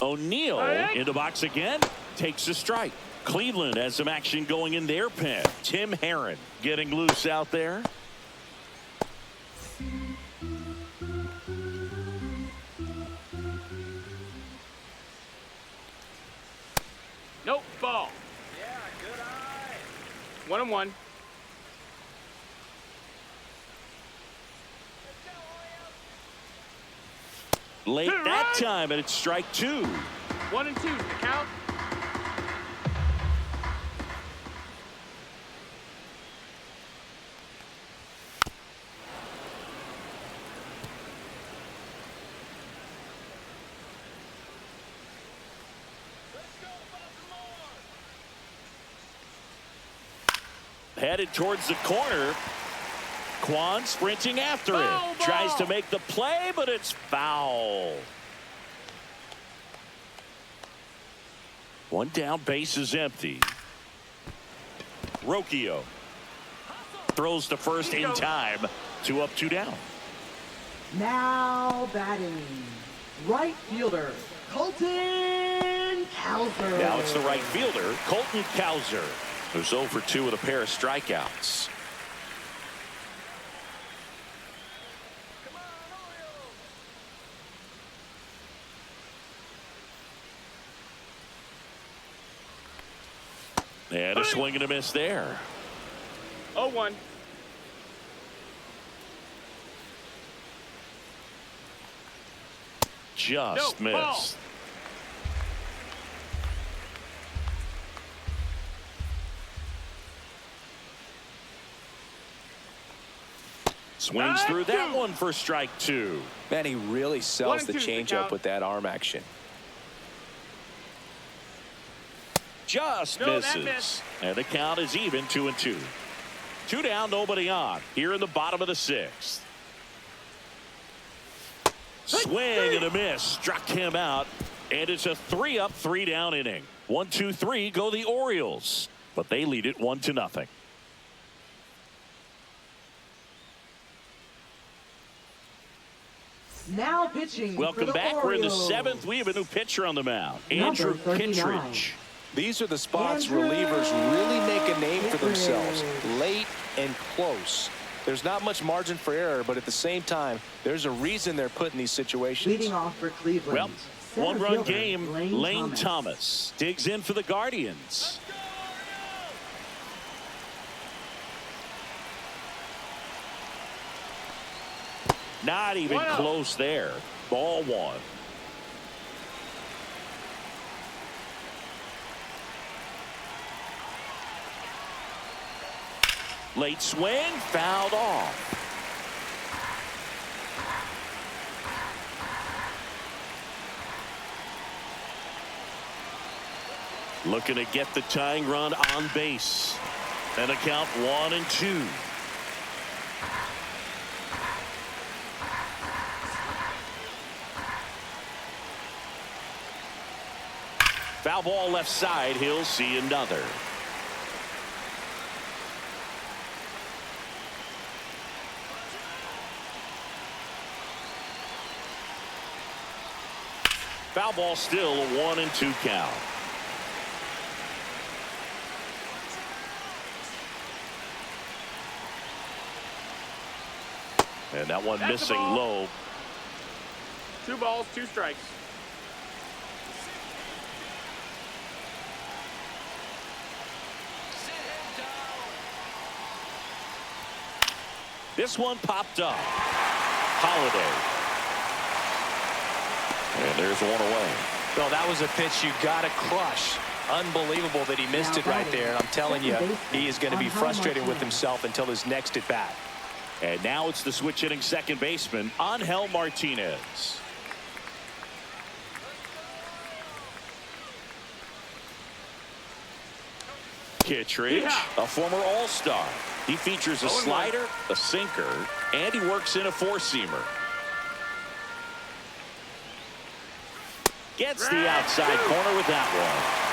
S1: O'Neill in the box again, takes a strike. Cleveland has some action going in their pen. Tim Herron getting loose out there.
S4: Nope, ball. Yeah, good eye. 1-1.
S1: Late that time, and it's strike 2.
S4: 1-2, the count.
S1: Headed towards the corner. Kwan sprinting after it. Tries to make the play, but it's foul. 1 down, base is empty. Rocchio throws to first in time. 2 up, 2 down.
S2: Now batting, right fielder, Colton Cowser.
S1: Now it's the right fielder, Colton Cowser, who's 0 for 2 with a pair of strikeouts. And a swing and a miss there.
S4: 0-1.
S1: just
S4: No, ball.
S1: missed. Swings through that one for strike 2.
S3: Man, he really sells the
S4: 1-2
S3: changeup with that arm action.
S1: Just misses. And the count is even, 2-2. 2 down, nobody on. Here in the bottom of the 6th. Swing and a miss. Struck him out. And it's a 3-up, 3-down inning. 1, 2, 3 go the Orioles. But they lead it 1-0.
S2: Now pitching.
S1: Welcome back. We're in the 7th. We have a new pitcher on the mound. Andrew Kittredge.
S3: These are the spots relievers really make a name for themselves. Late and close. There's not much margin for error, but at the same time, there's a reason they're put in these situations.
S2: Leading off for Cleveland.
S1: Well, one-run game. Lane Thomas digs in for the Guardians. Not even close there. Ball 1. Late swing, fouled off. Looking to get the tying run on base. And a count 1-2. Foul ball left side. He'll see another. Foul ball, still a 1-2 count. And that one missing low.
S4: 2 balls, 2 strikes.
S1: This one popped up. Holiday. And there's one away.
S3: Well, that was a pitch you got to crush. Unbelievable that he missed it right there. And I'm telling you, he is going to be frustrated with himself until his next at bat.
S1: And now it's the switch hitting second baseman, Angel Martinez. Kittredge, a former All-Star. He features a slider, a sinker, and he works in a four-seamer. Gets the outside corner with that one.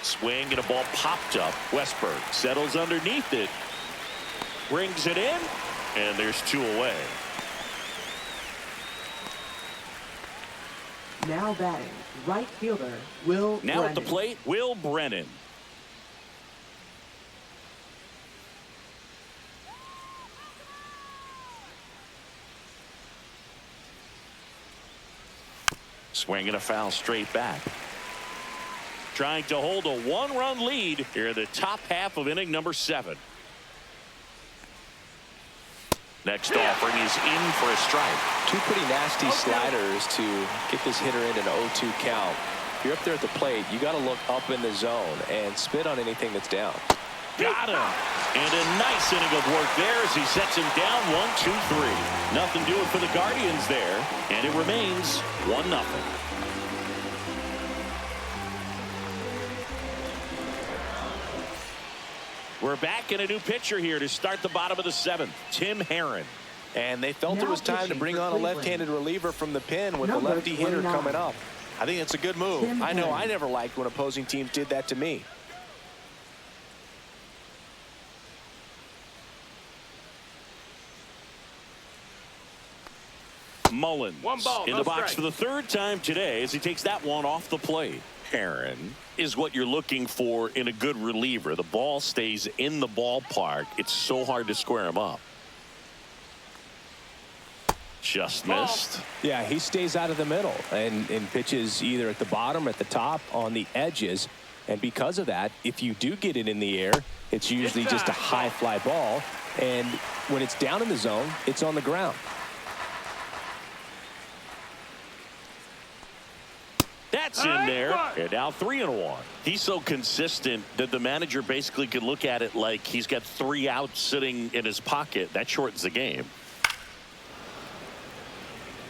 S1: Swing and a ball popped up. Westberg settles underneath it. Brings it in. And there's two away.
S2: Now batting, right fielder, Will
S1: Now
S2: Brennan.
S1: at the plate, Will Brennan. Swing and a foul straight back. Trying to hold a one-run lead here in the top half of inning number 7. Next offering is in for a strike.
S3: Two pretty nasty sliders to get this hitter in an 0-2 count. If you're up there at the plate, you got to look up in the zone and spit on anything that's down.
S1: Got him. And a nice inning of work there as he sets him down 1-2-3. Nothing doing for the Guardians there. And it remains 1-0. We're back in a new pitcher here to start the bottom of the 7th. Tim Herron.
S3: And they felt it was time to bring on a left-handed reliever from the pen with a
S2: Number
S3: lefty hitter
S2: 29.
S3: coming up. I think it's a good move.
S2: Tim
S3: I know
S2: Herron.
S3: I never liked when opposing teams did that to me.
S1: Mullins
S4: One ball,
S1: in
S4: no
S1: the box
S4: strike.
S1: for the 3rd time today as he takes that one off the plate. Herron is what you're looking for in a good reliever. The ball stays in the ballpark. It's so hard to square him up. Just missed.
S3: Yeah, he stays out of the middle and pitches either at the bottom or at the top on the edges. And because of that, if you do get it in the air, it's usually just a high fly ball. And when it's down in the zone, it's on the ground.
S1: That's in there. And now 3-1. He's so consistent that the manager basically could look at it like he's got 3 outs sitting in his pocket. That shortens the game.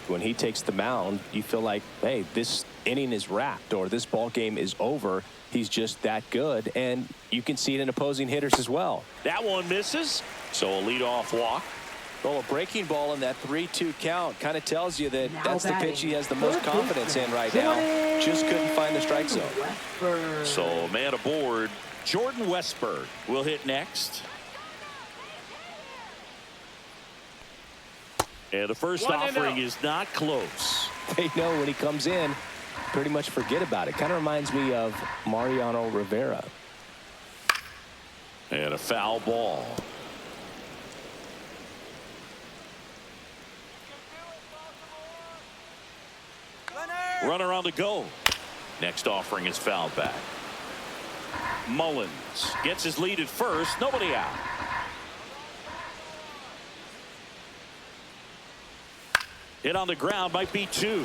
S3: When he takes the mound, you feel like, hey, this inning is wrapped or this ball game is over. He's just that good, and you can see it in opposing hitters as well.
S1: That one misses, so a leadoff walk.
S3: Well, a breaking ball in that 3-2 count kind of tells you that that's the pitch he has the most confidence in right now. Just couldn't find the strike zone.
S1: So a man aboard. Jordan Westberg will hit next. And the first offering is not close.
S3: They know when he comes in, pretty much forget about it. Kind of reminds me of Mariano Rivera.
S1: And a foul ball. Runner on the go. Next offering is fouled back. Mullins gets his lead at first. Nobody out. Hit on the ground, might be 2.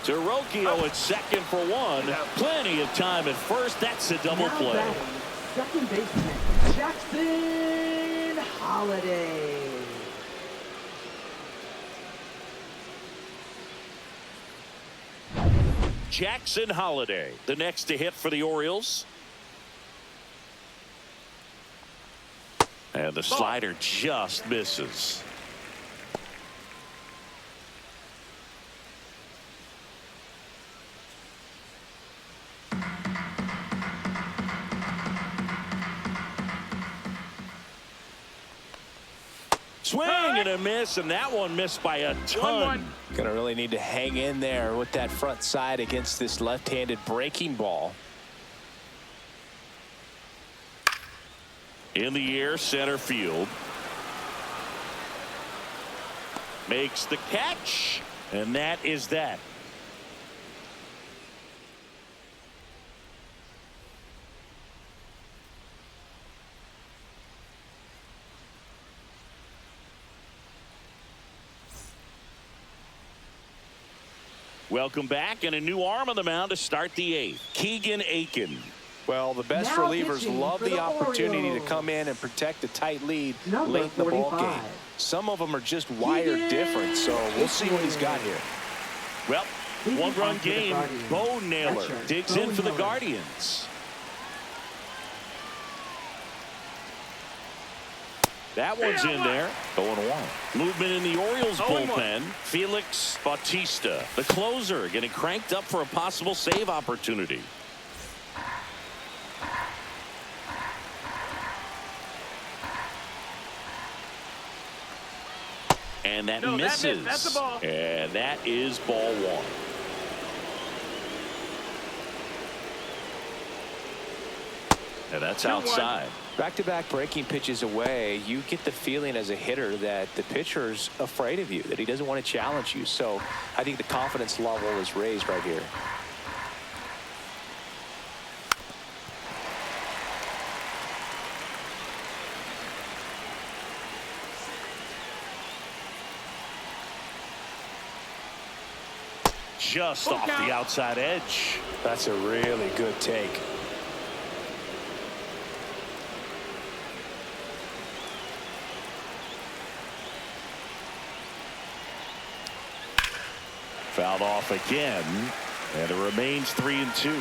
S1: Terocchio at second for 1. Plenty of time at first. That's a double play.
S2: Second baseman Jackson Holliday.
S1: Jackson Holliday, the next to hit for the Orioles. And the slider just misses. Swing and a miss, and that one missed by a ton.
S3: Gonna really need to hang in there with that front side against this left-handed breaking ball.
S1: In the air, center field. Makes the catch, and that is that. Welcome back, and a new arm on the mound to start the 8th. Keegan Aiken.
S3: Well, the best relievers love the opportunity to come in and protect a tight lead late in the ball game. Some of them are just wired different, so we'll see what he's got here.
S1: Well, 1-run game. Bo Naylor digs in for the Guardians. That one's in there. 0-1. Movement in the Orioles bullpen. Felix Bautista, the closer, getting cranked up for a possible save opportunity. And that misses.
S4: That's a ball.
S1: And that is ball 1. And that's outside.
S3: Back-to-back breaking pitches away, you get the feeling as a hitter that the pitcher's afraid of you, that he doesn't want to challenge you. So I think the confidence level is raised right here.
S1: Just off the outside edge.
S3: That's a really good take.
S1: Fouled off again, and it remains 3-2.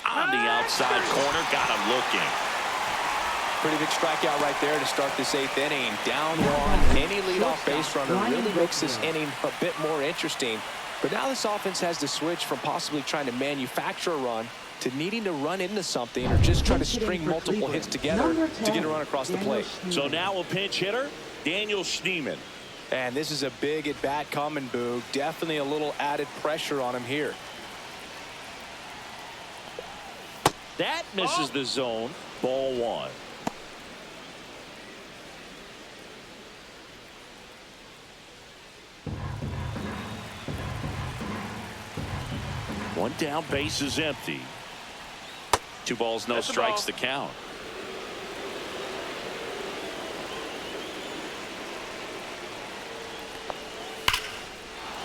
S1: On the outside corner, got him looking.
S3: Pretty big strikeout right there to start this 8th inning. Down 1, any leadoff base runner really makes this inning a bit more interesting. But now this offense has to switch from possibly trying to manufacture a run to needing to run into something or just try to string multiple hits together to get a run across the plate.
S1: So now a pinch hitter, Daniel Schneemann.
S3: And this is a big at-bat coming, Boog. Definitely a little added pressure on him here.
S1: That misses the zone. Ball 1. One down, base is empty. 2 balls, no strikes to count.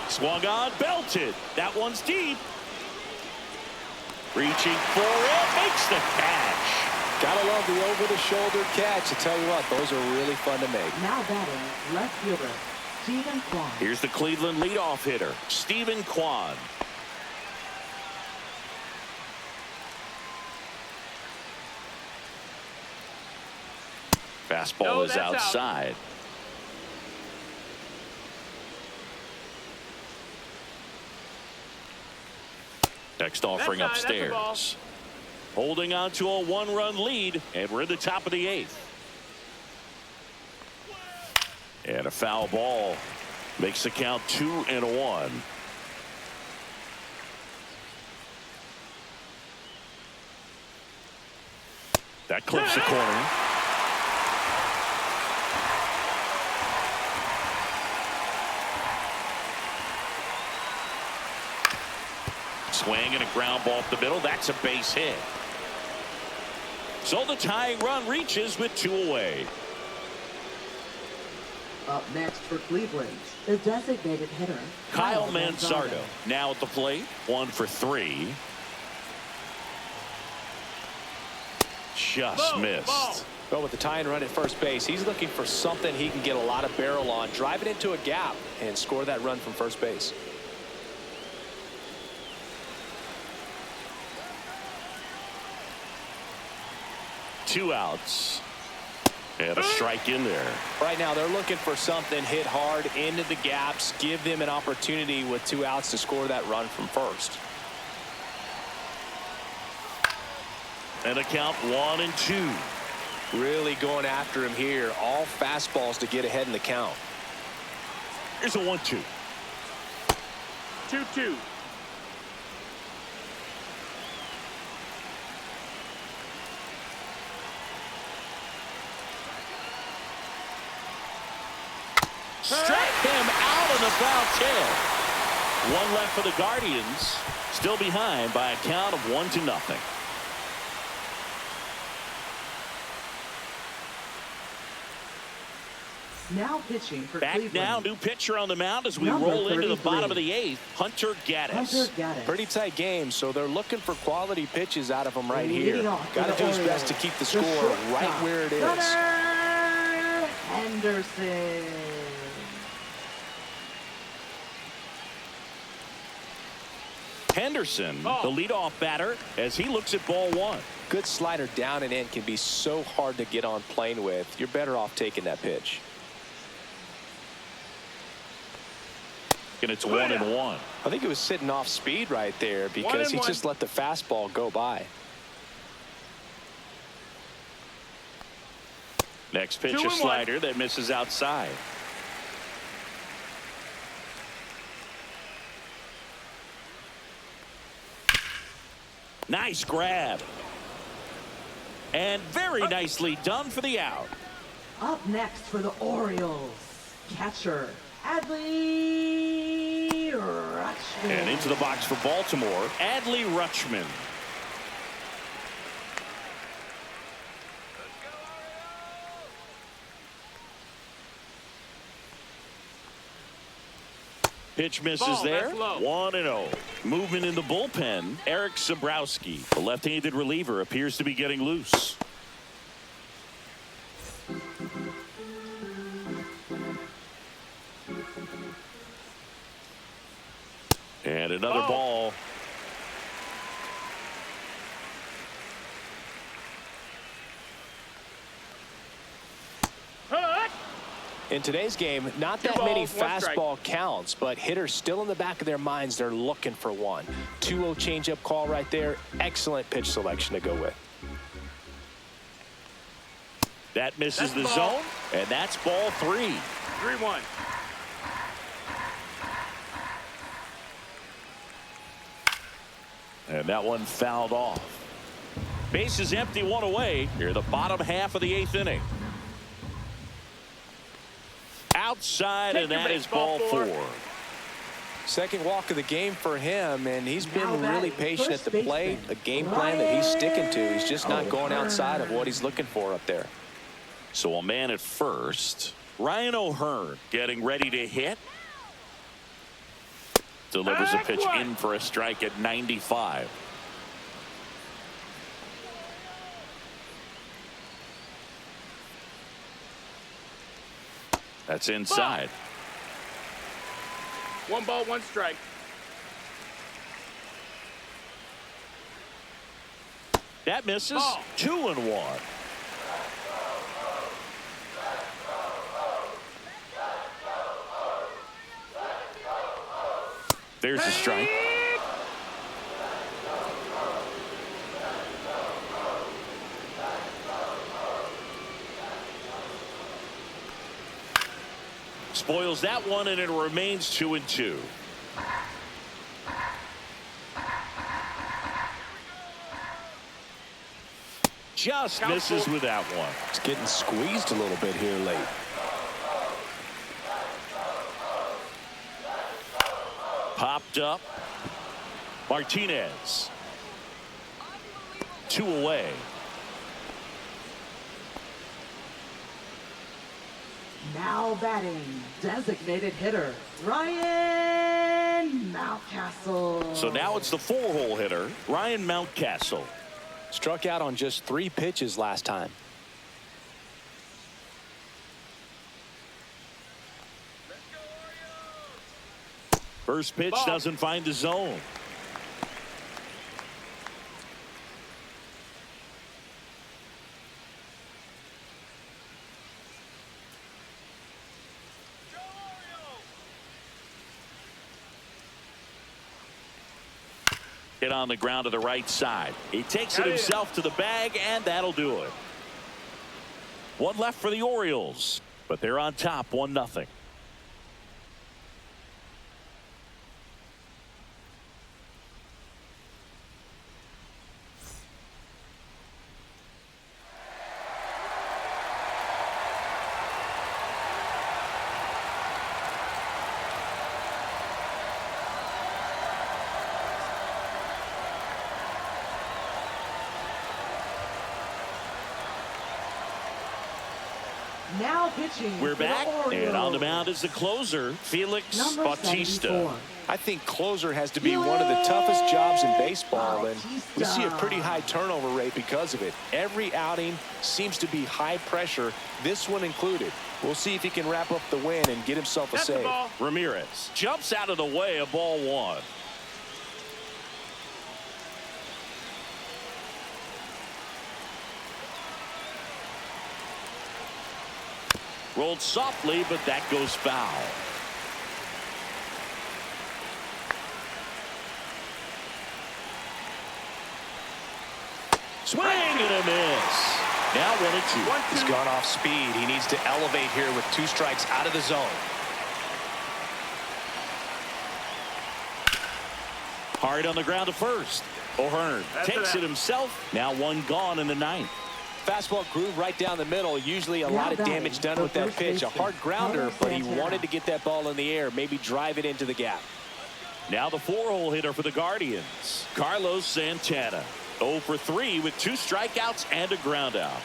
S1: Swung on, belted. That one's deep. Reaching for it, makes the catch.
S3: Gotta love the over-the-shoulder catch. I tell you what, those are really fun to make.
S2: Now batting, left fielder, Stephen Kwan.
S1: Here's the Cleveland leadoff hitter, Stephen Kwan. Fastball is outside. Next offering upstairs. Holding on to a 1-run lead, and we're in the top of the 8th. And a foul ball makes the count 2-1. That clips the corner. Swing and a ground ball up the middle. That's a base hit. So the tying run reaches with 2 away.
S2: Up next for Cleveland, the designated hitter,
S1: Kyle Manzardo now at the plate. 1 for 3. Just missed.
S3: Well, with the tying run at first base, he's looking for something he can get a lot of barrel on, drive it into a gap, and score that run from first base.
S1: Two outs. And a strike in there.
S3: Right now, they're looking for something hit hard into the gaps, give them an opportunity with 2 outs to score that run from first.
S1: And a count 1-2.
S3: Really going after him here. All fastballs to get ahead in the count.
S1: Here's a 1-2.
S4: 2-2.
S1: Struck him out on the foul tip. 1 left for the Guardians. Still behind by a count of 1-0.
S2: Now pitching for
S1: Back
S2: Cleveland.
S1: now, new pitcher on the mound as we
S2: Number
S1: roll into the
S2: 33.
S1: bottom of the 8th. Hunter Gaddis.
S3: Pretty tight game, so they're looking for quality pitches out of him right here.
S2: Leading off
S3: Got to
S2: for
S3: do
S2: the
S3: his best to
S2: Orioles,
S3: keep the
S2: the
S3: score right
S2: shortstop,
S3: where it is.
S2: Gunnar Henderson.
S1: Henderson, the leadoff batter, as he looks at ball 1.
S3: Good slider down and in can be so hard to get on plane with. You're better off taking that pitch.
S1: And it's 1-1.
S3: I think it was sitting off speed right there because he just let the fastball go by.
S1: Next pitch, a slider that misses outside. Nice grab. And very nicely done for the out.
S2: Up next for the Orioles, catcher Adley Rutschman.
S1: And into the box for Baltimore, Adley Rutschman. Pitch misses there. 1-0. Movement in the bullpen. Eric Sabrowski, the left-handed reliever, appears to be getting loose. And another ball.
S3: In today's game, not that many fastball counts, but hitters still in the back of their minds, they're looking for one. 2-0 changeup call right there. Excellent pitch selection to go with.
S1: That misses the zone, and that's ball 3.
S4: 3-1.
S1: And that one fouled off. Base is empty, 1 away. Here, the bottom half of the 8th inning. Outside, and that is ball 4.
S3: Second walk of the game for him, and he's been really patient at the plate. A game plan
S2: Ryan
S3: that he's sticking to. He's just not going outside of what he's looking for up there.
S1: So a man at first. Ryan O'Hearn getting ready to hit. Delivers a pitch in for a strike at 95. That's inside.
S4: One ball, one strike.
S1: That misses.
S4: Ball.
S1: 2-1. There's a strike. Spoils that one, and it remains 2-2. Just misses with that one.
S3: It's getting squeezed a little bit here late.
S1: Popped up. Martinez. 2 away.
S2: Now batting, designated hitter, Ryan Mountcastle.
S1: So now it's the 4-hole hitter, Ryan Mountcastle.
S3: Struck out on just 3 pitches last time.
S1: First pitch doesn't find the zone. Hit on the ground to the right side. He takes it himself to the bag, and that'll do it. One left for the Orioles, but they're on top 1-0.
S2: Now pitching.
S1: We're
S2: for the
S1: back,
S2: Orioles.
S1: and on the mound is the closer, Felix
S2: Number
S1: Bautista.
S2: 74.
S3: I think closer has to be one of the toughest jobs in baseball, and we see a pretty high turnover rate because of it. Every outing seems to be high pressure, this one included. We'll see if he can wrap up the win and get himself a save.
S1: Ramirez jumps out of the way, a ball 1. Rolled softly, but that goes foul. Swing and a miss. Now 1-2.
S3: He's gone off speed. He needs to elevate here with 2 strikes out of the zone.
S1: Hard on the ground to first. O'Hearn takes it himself. Now 1 gone in the 9th.
S3: Fastball groove right down the middle. Usually a lot of damage done with that pitch. A hard grounder, but he wanted to get that ball in the air, maybe drive it into the gap.
S1: Now the 4-hole hitter for the Guardians, Carlos Santana. 0 for 3 with 2 strikeouts and a ground out.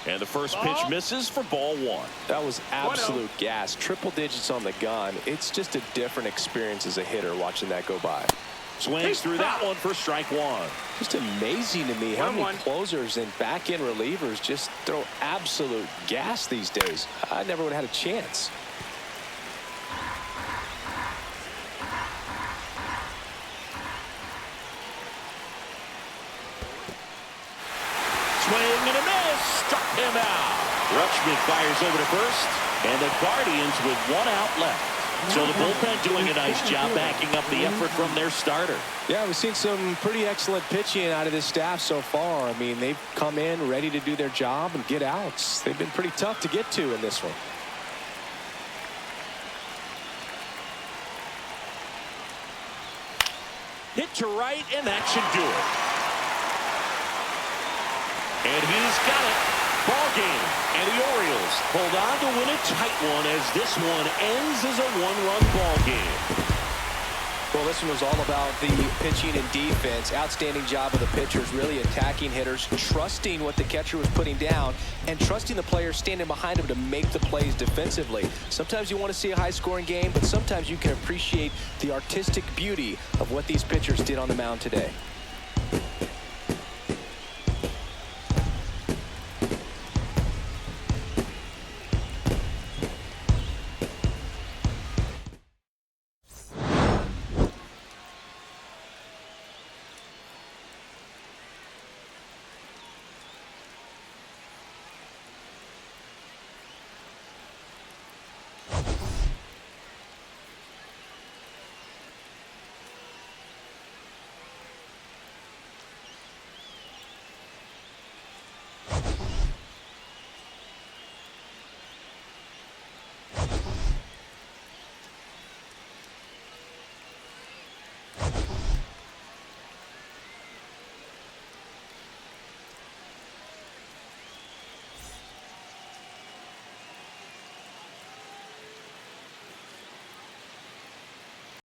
S1: And the first pitch misses for ball 1.
S3: That was absolute gas. Triple digits on the gun. It's just a different experience as a hitter watching that go by.
S1: Swings through that one for strike 1.
S3: Just amazing to me how many closers and back-end relievers just throw absolute gas these days. I never would have had a chance.
S1: Swing and a miss. Struck him out. Rutschman fires over to first, and the Guardians with 1 out left. So the bullpen doing a nice job backing up the effort from their starter.
S3: Yeah, we've seen some pretty excellent pitching out of this staff so far. I mean, they've come in ready to do their job and get outs. They've been pretty tough to get to in this one.
S1: Hit to right, and that should do it. And he's got it. Ball game. And the Orioles Hold on to win a tight one as this one ends as a one-run ball game.
S3: Well, this one was all about the pitching and defense. Outstanding job of the pitchers, really attacking hitters, trusting what the catcher was putting down, and trusting the players standing behind him to make the plays defensively. Sometimes you want to see a high-scoring game, but sometimes you can appreciate the artistic beauty of what these pitchers did on the mound today.